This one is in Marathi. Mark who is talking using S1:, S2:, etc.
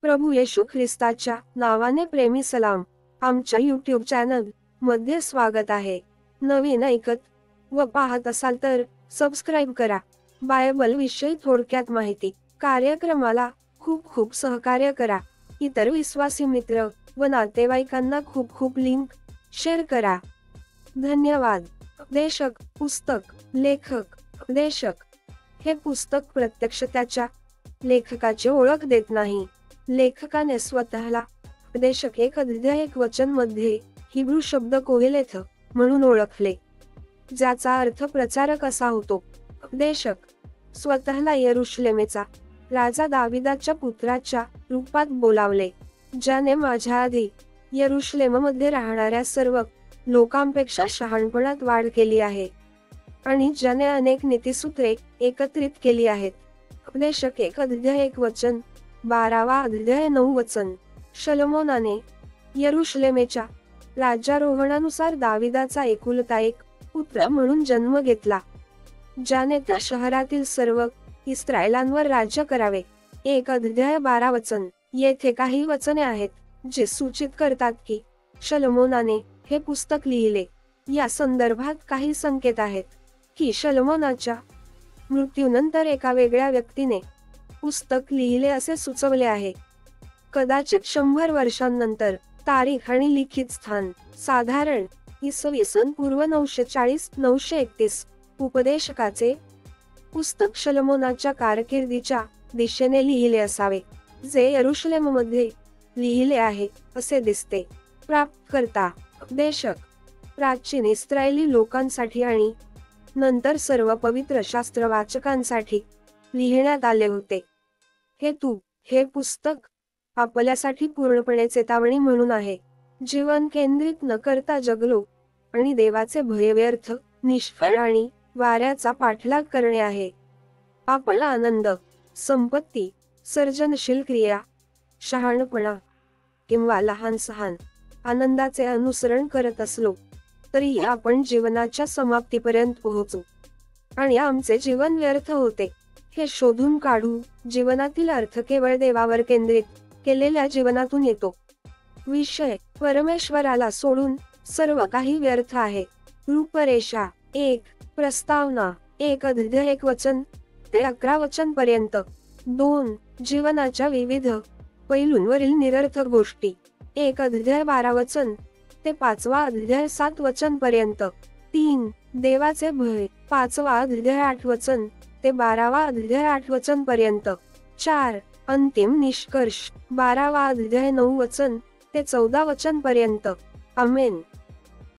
S1: प्रभू येशू ख्रिस्ताच्या नावाने प्रेमी सलाम. आमच्या यूट्यूब चॅनल मध्ये स्वागत आहे. नवीन ऐकत व पाहत असाल तर सबस्क्राईब करा. बायबल विषयी थोडक्यात माहिती. कार्यक्रमाला खूप खूप सहकार्य करा. इतर विश्वासी मित्र व नातेवाईकांना खूप खूप लिंक शेअर करा. धन्यवाद. उपदेशक पुस्तक. लेखक. उपदेशक हे पुस्तक प्रत्यक्ष त्याच्या लेखकाची ओळख देत नाही. लेखकाने स्वतःला उपदेशक 1:1 मध्ये हिब्रू शब्द कोहेलेथ म्हणून ओळखले, ज्याचा अर्थ प्रचारक असा होतो. उपदेशक स्वतःला यरुशलेमेचा राजा दाविदाच्या पुत्राच्या रूपात बोलावले, ज्याने माझ्या आधी यरुशलेममध्ये राहणाऱ्या सर्व लोकांपेक्षा शहाणपणात वाढ केली आहे आणि ज्याने अनेक नीतिसूत्रे एकत्रित केली आहेत. उपदेशक 1:1 12:9 शलोमोनाने यरुशलेमेच्या राज्यारोहणानुसार दाविदाचा एकुलता एक पुत्र म्हणून जन्म घेतला, ज्याने त्या शहरातील सर्व इस्रायलांवर राज्य करावे. 1:12 येथे काही वचने आहेत जे सूचित करतात की शलोमोनाने हे पुस्तक लिहिले. या संदर्भात काही संकेत आहेत की शलोमोनाच्या मृत्यूनंतर एका वेगळ्या व्यक्तीने पुस्तक लिहिले असे सुचवले आहे. कदाचित 100 वर्षांनंतर. तारीख आणि लिखित स्थान साधारण इसवी पूर्व 940-931. उपदेशकाचे पुस्तक शलोमोनाच्या कारकिर्दीच्या दिशेने लिहिले असावे, जे यरुशलेममध्ये लिहिले आहे असे दिसते. प्राप्तकर्ता. उपदेशक प्राचीन इस्रायली लोकांसाठी आणि नंतर सर्व पवित्र शास्त्र वाचकांसाठी लिहिण्यात आले होते. हेतू. हे पुस्तक आपल्यासाठी पूर्णपणे चेतावणी म्हणून आहे. जीवन केंद्रित न करता जगलो आणि देवाचे भय व्यर्थ, निष्फळ आणि वाऱ्याचा पाठलाग करणे आहे. आपण आनंद, संपत्ती, सर्जनशील क्रिया, शहाणपणा किंवा लहान सहान आनंदाचे अनुसरण करत असलो तरीही आपण जीवनाच्या समाप्तीपर्यंत पोहोचू आणि आमचे जीवन व्यर्थ होते हे शोधून काढू. जीवनातील अर्थ केवळ देवावर केंद्रित केलेल्या जीवनातून येतो. विषय. परमेश्वराला सोडून सर्व काही व्यर्थ आहे. रूपरेषा. 1. प्रस्तावना 1:1 ते 11 पर्यंत. 2. जीवनाच्या विविध पैलूंवरील निरर्थक गोष्टी 1:12 ते 5:7 पर्यंत. 3. देवाचे भय 5:8 ते 12:8 पर्यंत. 4. अंतिम निष्कर्ष 12:9 ते 14 पर्यंत. आमेन.